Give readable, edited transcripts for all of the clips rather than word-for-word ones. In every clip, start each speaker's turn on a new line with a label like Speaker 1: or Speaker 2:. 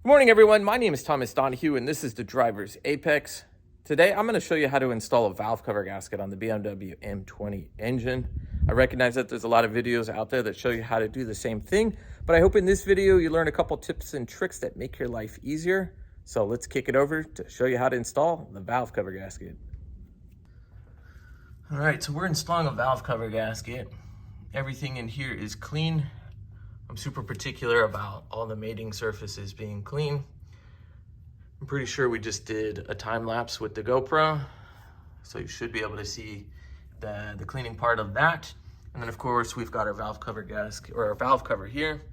Speaker 1: Good morning, everyone. My name is Thomas Donahue, and this is the Driver's Apex. Today, I'm going to show you how to install a valve cover gasket on the BMW M20 engine. I recognize that there's a lot of videos out there that show you how to do the same thing, but I hope in this video you learn a couple tips and tricks that make your life easier. So let's kick it over to show you how to install the valve cover gasket. All right, so we're installing a valve cover gasket. Everything in here is clean. I'm super particular about all the mating surfaces being clean. I'm pretty sure we just did a time lapse with the GoPro, so you should be able to see the cleaning part of that. And then of course we've got our valve cover gasket, or our valve cover here.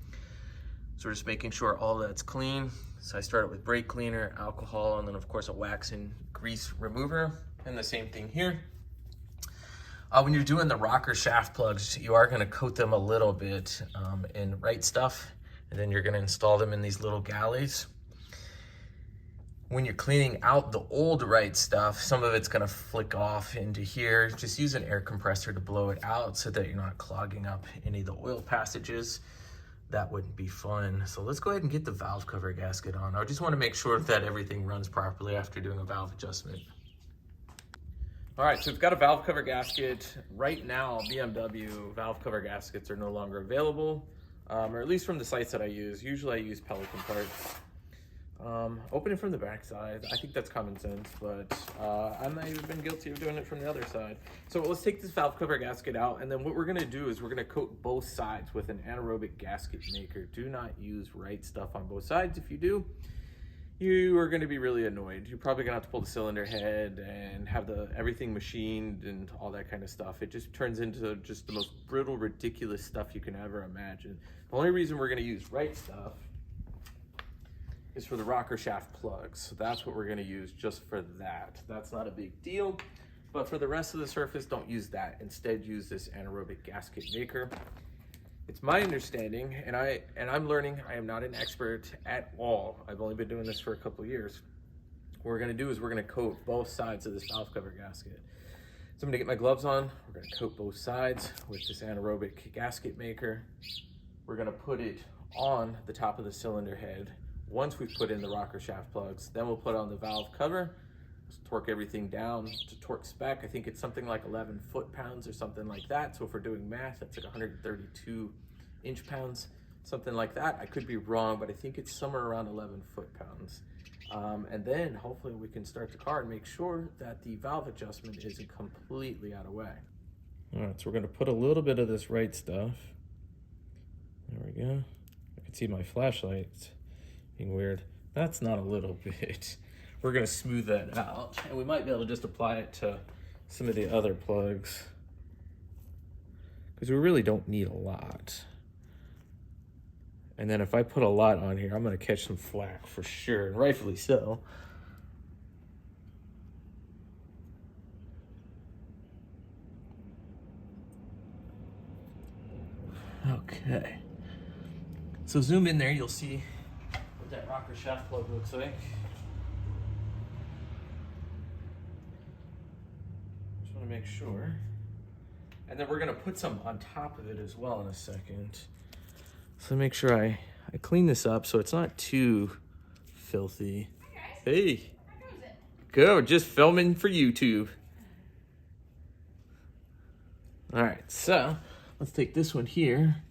Speaker 1: So we're just making sure all that's clean. So I started with brake cleaner, alcohol, and then of course a wax and grease remover, and the same thing here. When you're doing the rocker shaft plugs, you are going to coat them a little bit in right stuff, and then you're going to install them in these little galleys. When you're cleaning out the old right stuff, some of it's going to flick off into here. Just use an air compressor to blow it out so that you're not clogging up any of the oil passages. That wouldn't be fun. So let's go ahead and get the valve cover gasket on. I just want to make sure that everything runs properly after doing a valve adjustment. All right, so we've got a valve cover gasket. Right now, BMW valve cover gaskets are no longer available, or at least from the sites that I use. Usually I use Pelican parts. Open it from the back side. I think that's common sense, but I might have been guilty of doing it from the other side. So let's take this valve cover gasket out, and then what we're gonna do is we're gonna coat both sides with an anaerobic gasket maker. Do not use right stuff on both sides. If you do, you are going to be really annoyed. You're probably going to have to pull the cylinder head and have everything machined and all that kind of stuff. It just turns into just the most brittle, ridiculous stuff you can ever imagine. The only reason we're going to use right stuff is for the rocker shaft plugs. So that's what we're going to use just for that. That's not a big deal. But for the rest of the surface, don't use that. Instead, use this anaerobic gasket maker. It's my understanding, and I'm learning. I am not an expert at all. I've only been doing this for a couple of years. What we're gonna do is we're gonna coat both sides of this valve cover gasket. So I'm gonna get my gloves on. We're gonna coat both sides with this anaerobic gasket maker. We're gonna put it on the top of the cylinder head. Once we've put in the rocker shaft plugs, then we'll put on the valve cover. Just torque everything down to torque spec. I think it's something like 11 foot-pounds or something like that. So if we're doing math, that's like 132 inch-pounds, something like that. I could be wrong, but I think it's somewhere around 11 foot-pounds. And then hopefully we can start the car and make sure that the valve adjustment isn't completely out of whack. All right, so we're gonna put a little bit of this right stuff. There we go. I can see my flashlight being weird. That's not a little bit. We're gonna smooth that out, and we might be able to just apply it to some of the other plugs, because we really don't need a lot. And then if I put a lot on here, I'm gonna catch some flack for sure, and rightfully so. Okay. So zoom in there, you'll see what that rocker shaft plug looks like. Just wanna make sure. And then we're gonna put some on top of it as well in a second. So make sure I clean this up so it's not too filthy.
Speaker 2: Hi guys.
Speaker 1: Hey.
Speaker 2: How goes it?
Speaker 1: Good, just filming for YouTube. All right, so let's take this one here.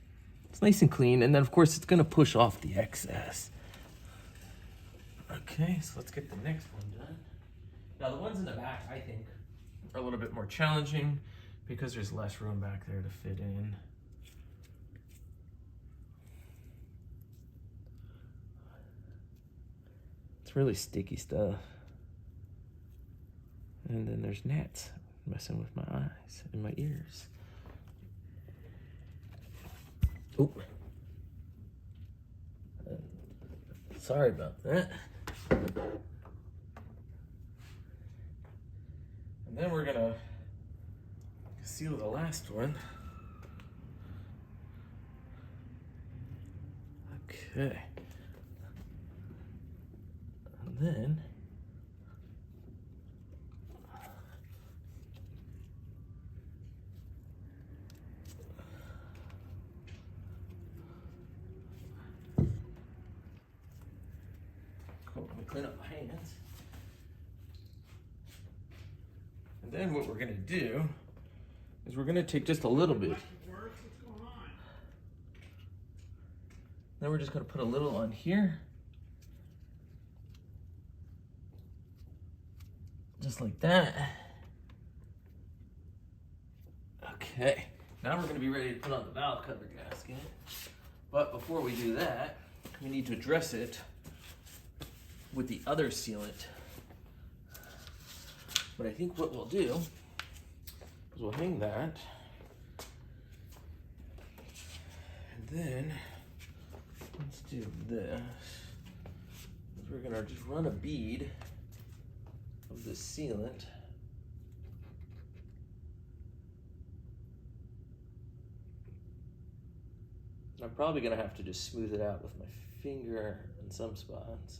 Speaker 1: It's nice and clean, and then of course it's gonna push off the excess. Okay, so let's get the next one done. Now the ones in the back, I think, are a little bit more challenging because there's less room back there to fit in. It's really sticky stuff. And then there's gnats messing with my eyes and my ears. Oop. Sorry about that. And then we're gonna seal the last one. Okay. And then clean up my hands. And then what we're gonna do is we're gonna take just a little bit. Then we're just gonna put a little on here. Just like that. Okay, now we're gonna be ready to put on the valve cover gasket. But before we do that, we need to address it with the other sealant. But I think what we'll do is we'll hang that. And then let's do this. We're gonna just run a bead of the sealant. I'm probably gonna have to just smooth it out with my finger in some spots.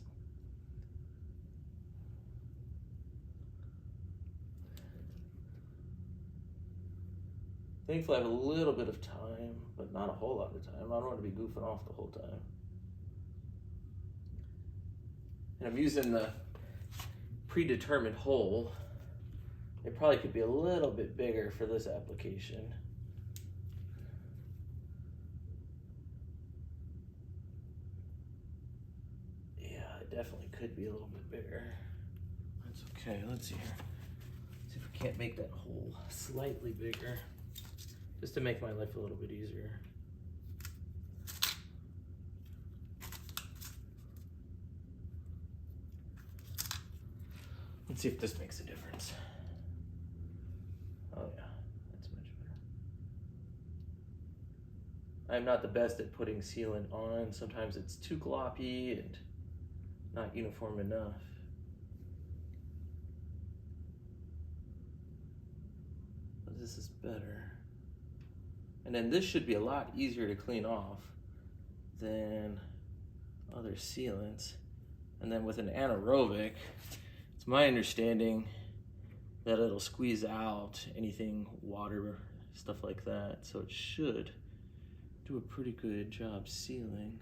Speaker 1: Thankfully I have a little bit of time, but not a whole lot of time. I don't want to be goofing off the whole time. And I'm using the predetermined hole. It probably could be a little bit bigger for this application. Yeah, it definitely could be a little bit bigger. That's okay, let's see here. See if we can't make that hole slightly bigger, just to make my life a little bit easier. Let's see if this makes a difference. Oh yeah, that's much better. I'm not the best at putting sealant on. Sometimes it's too gloppy and not uniform enough. But this is better. And then this should be a lot easier to clean off than other sealants. And then with an anaerobic, it's my understanding that it'll squeeze out anything water, stuff like that. So it should do a pretty good job sealing.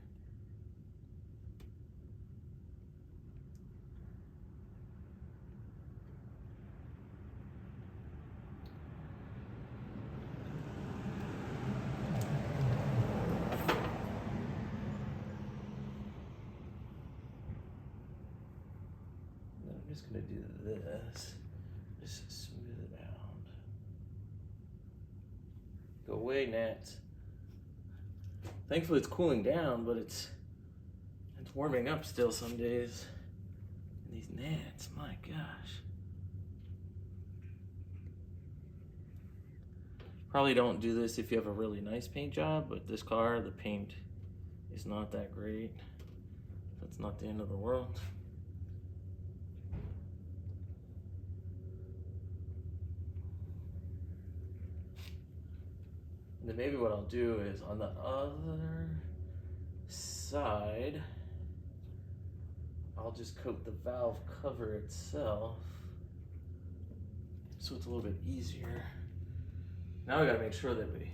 Speaker 1: I'm just gonna do this, just smooth it out. Go away, gnats. Thankfully it's cooling down, but it's warming up still some days. And these gnats, my gosh. Probably don't do this if you have a really nice paint job, but this car, the paint is not that great. That's not the end of the world. And then maybe what I'll do is on the other side, I'll just coat the valve cover itself so it's a little bit easier. Now we gotta make sure that we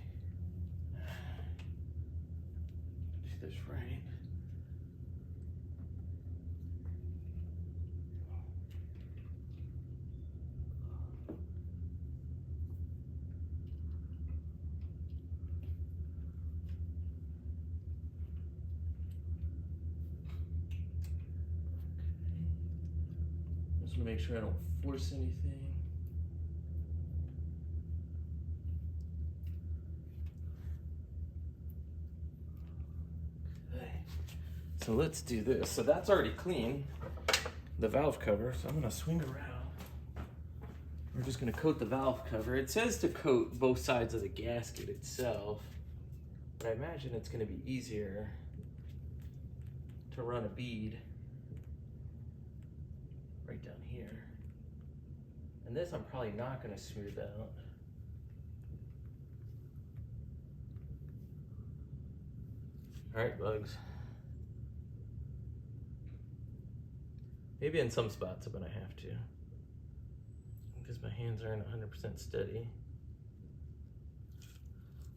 Speaker 1: do this right. Just wanna make sure I don't force anything. So let's do this. So that's already clean, the valve cover. So I'm gonna swing around. We're just gonna coat the valve cover. It says to coat both sides of the gasket itself, but I imagine it's gonna be easier to run a bead right down here. And this I'm probably not gonna smooth out. All right, bugs. Maybe in some spots I'm gonna have to, because my hands aren't 100% steady.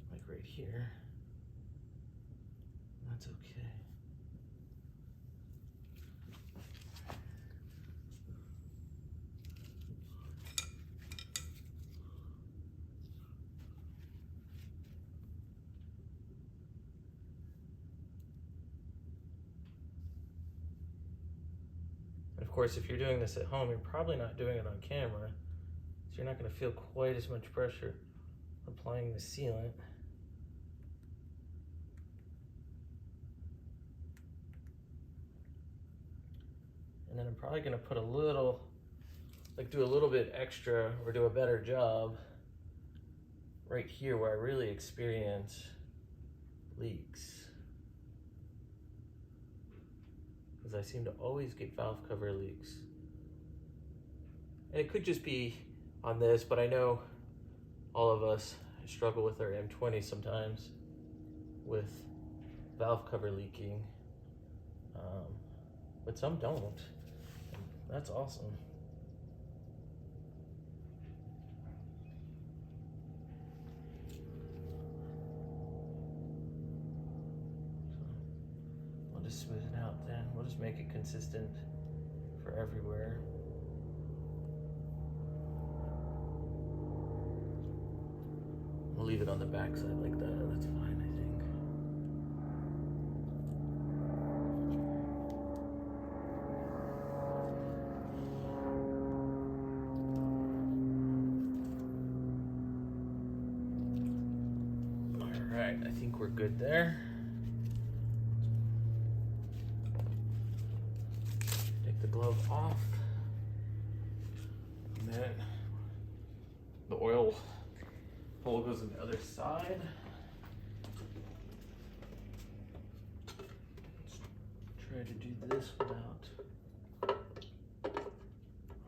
Speaker 1: Like right here. That's okay. course, if you're doing this at home, you're probably not doing it on camera, so you're not going to feel quite as much pressure applying the sealant. And then I'm probably going to put a little, like do a little bit extra or do a better job right here where I really experience leaks. Because I seem to always get valve cover leaks. And it could just be on this, but I know all of us struggle with our M20 sometimes with valve cover leaking, but some don't. And that's awesome. We'll just smooth it out then. We'll just make it consistent for everywhere. We'll leave it on the back side like that. That's fine, I think. All right, I think we're good there. Take the glove off. And then the oil hole goes on the other side. Let's try to do this without.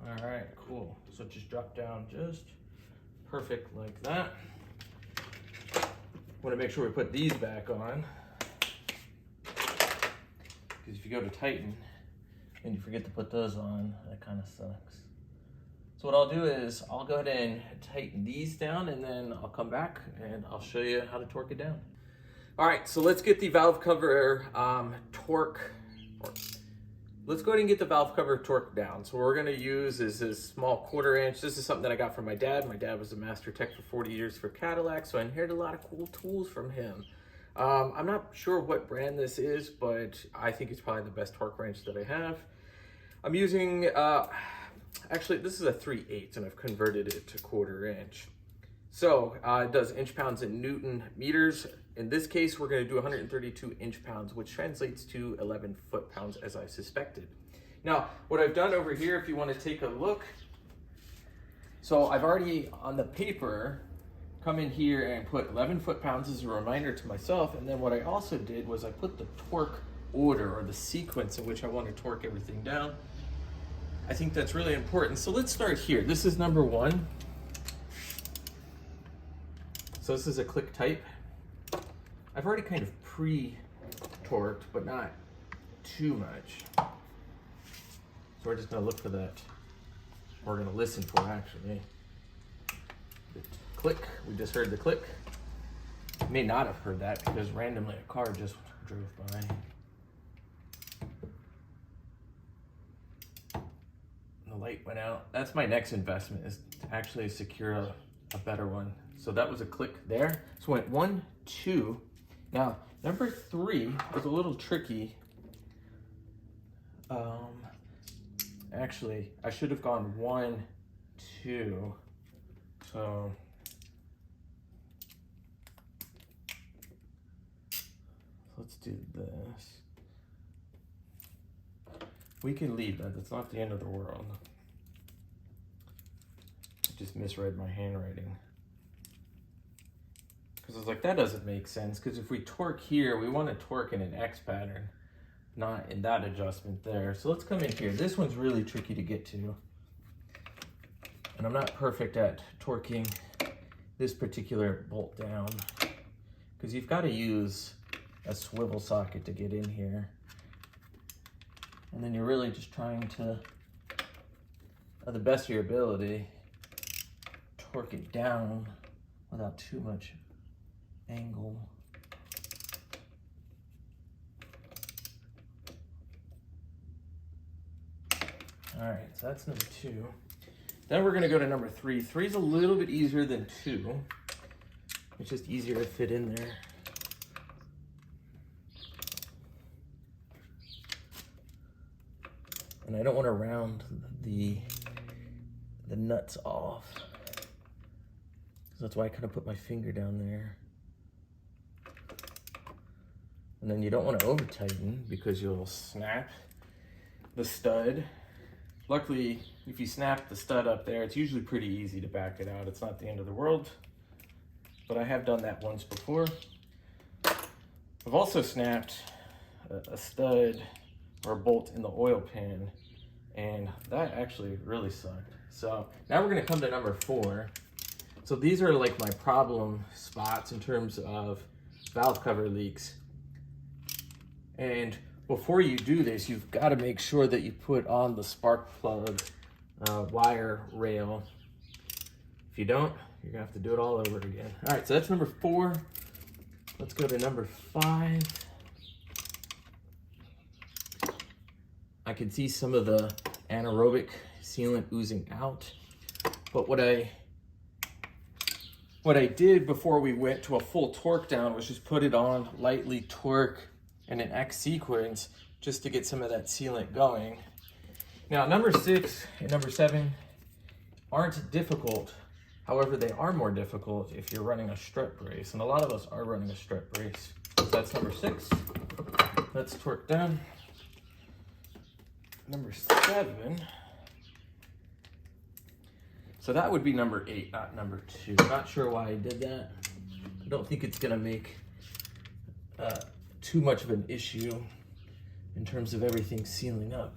Speaker 1: All right, cool. So just drop down just perfect like that. Want to make sure we put these back on, because if you go to tighten and you forget to put those on, that kind of sucks. So what I'll do is I'll go ahead and tighten these down, and then I'll come back and I'll show you how to torque it down. All right, so let's get the valve cover torque. Let's go ahead and get the valve cover torque down. So what we're gonna use is this small 1/4 inch. This is something that I got from my dad. My dad was a master tech for 40 years for Cadillac, so I inherited a lot of cool tools from him. I'm not sure what brand this is, but I think it's probably the best torque wrench that I have. I'm using, actually, this is a 3/8, and I've converted it to 1/4 inch. So it does inch pounds and Newton meters. In this case, we're going to do 132 inch pounds, which translates to 11 foot pounds, as I suspected. Now, what I've done over here, if you want to take a look, so I've already on the paper come in here and put 11 foot pounds as a reminder to myself. And then what I also did was I put the torque order, or the sequence in which I want to torque everything down. I think that's really important. So let's start here. This is number 1. So this is a click type. I've already kind of pre-torqued, but not too much. So we're just gonna look for that. We're gonna listen for, actually. The click, we just heard the click. May not have heard that because randomly a car just drove by. The light went out. That's my next investment, is to actually secure a better one. So that was a click there. So went 1, 2. Now, number 3 was a little tricky. Actually, I should have gone 1, 2. So let's do this. We can leave that. That's not the end of the world. I just misread my handwriting. Because I was like, that doesn't make sense. Because if we torque here, we want to torque in an X pattern, not in that adjustment there. So let's come in here. This one's really tricky to get to. And I'm not perfect at torquing this particular bolt down, because you've got to use a swivel socket to get in here. And then you're really just trying to, at the best of your ability, torque it down without too much angle. All right, so that's number 2. Then we're gonna go to number 3. 3 is a little bit easier than 2. It's just easier to fit in there. And I don't want to round the nuts off. So that's why I kind of put my finger down there. And then you don't want to over tighten because you'll snap the stud. Luckily, if you snap the stud up there, it's usually pretty easy to back it out. It's not the end of the world, but I have done that once before. I've also snapped a stud or a bolt in the oil pan, and that actually really sucked. So now we're gonna come to number 4. So these are like my problem spots in terms of valve cover leaks. And before you do this, you've got to make sure that you put on the spark plug wire rail. If you don't, you're gonna have to do it all over again. All right, so that's number 4. Let's go to number 5. I can see some of the anaerobic sealant oozing out, but what I did before we went to a full torque down was just put it on lightly torque in an X sequence just to get some of that sealant going. Now, number 6 and number 7 aren't difficult. However, they are more difficult if you're running a strut brace, and a lot of us are running a strut brace. So that's number 6. Let's torque down. Number 7. So that would be number 8, not number 2. Not sure why I did that. I don't think it's gonna make too much of an issue in terms of everything sealing up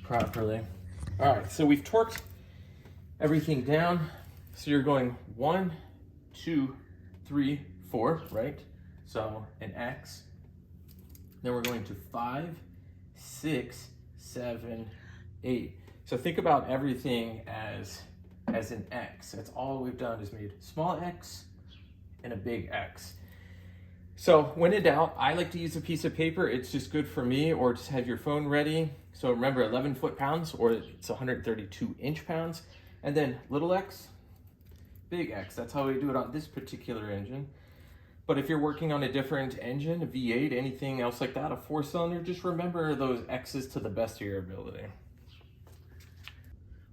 Speaker 1: properly. All right, so we've torqued everything down. So you're going 1, 2, 3, 4, right? So an X. Then we're going to 5, 6, 7, 8. So think about everything as an X. That's all we've done is made small X and a big X. So when in doubt, I like to use a piece of paper. It's just good for me, or just have your phone ready. So remember 11 foot-pounds, or it's 132 inch-pounds. And then little X, big X. That's how we do it on this particular engine. But if you're working on a different engine, a V8, anything else like that, a 4-cylinder, just remember those X's to the best of your ability.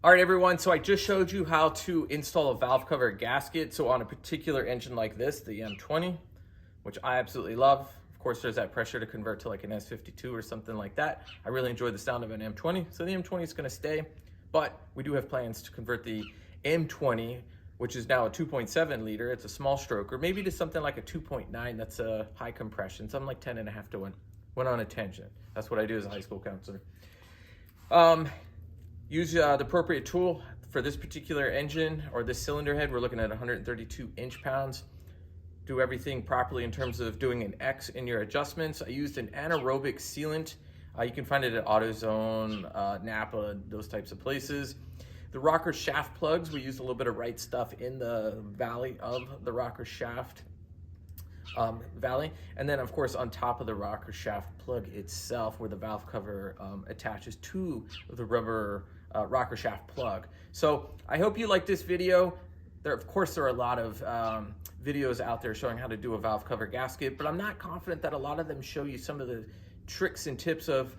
Speaker 1: All right, everyone, so I just showed you how to install a valve cover gasket. So on a particular engine like this, the M20, which I absolutely love. Of course, there's that pressure to convert to like an S52 or something like that. I really enjoy the sound of an M20, so the M20 is gonna stay. But we do have plans to convert the M20, which is now a 2.7 liter, it's a small stroker, maybe to something like a 2.9 that's a high compression, something like 10.5 to 1. Went on a tangent. That's what I do as a high school counselor. Use the appropriate tool for this particular engine or this cylinder head. We're looking at 132 inch-pounds. Do everything properly in terms of doing an X in your adjustments. I used an anaerobic sealant. You can find it at AutoZone, Napa, those types of places. The rocker shaft plugs, we used a little bit of right stuff in the valley of the rocker shaft valley. And then of course on top of the rocker shaft plug itself, where the valve cover attaches to the rubber rocker shaft plug. So I hope you like this video. Of course, there are a lot of videos out there showing how to do a valve cover gasket, but I'm not confident that a lot of them show you some of the tricks and tips of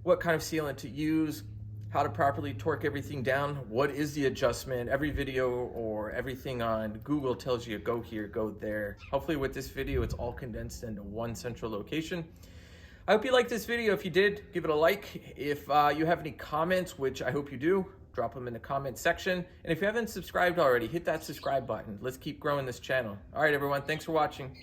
Speaker 1: what kind of sealant to use, how to properly torque everything down, what is the adjustment. Every video or everything on Google tells you go here, go there. Hopefully with this video, it's all condensed into one central location. I hope you liked this video. If you did, give it a like. If you have any comments, which I hope you do, drop them in the comment section. And if you haven't subscribed already, hit that subscribe button. Let's keep growing this channel. All right, everyone, thanks for watching.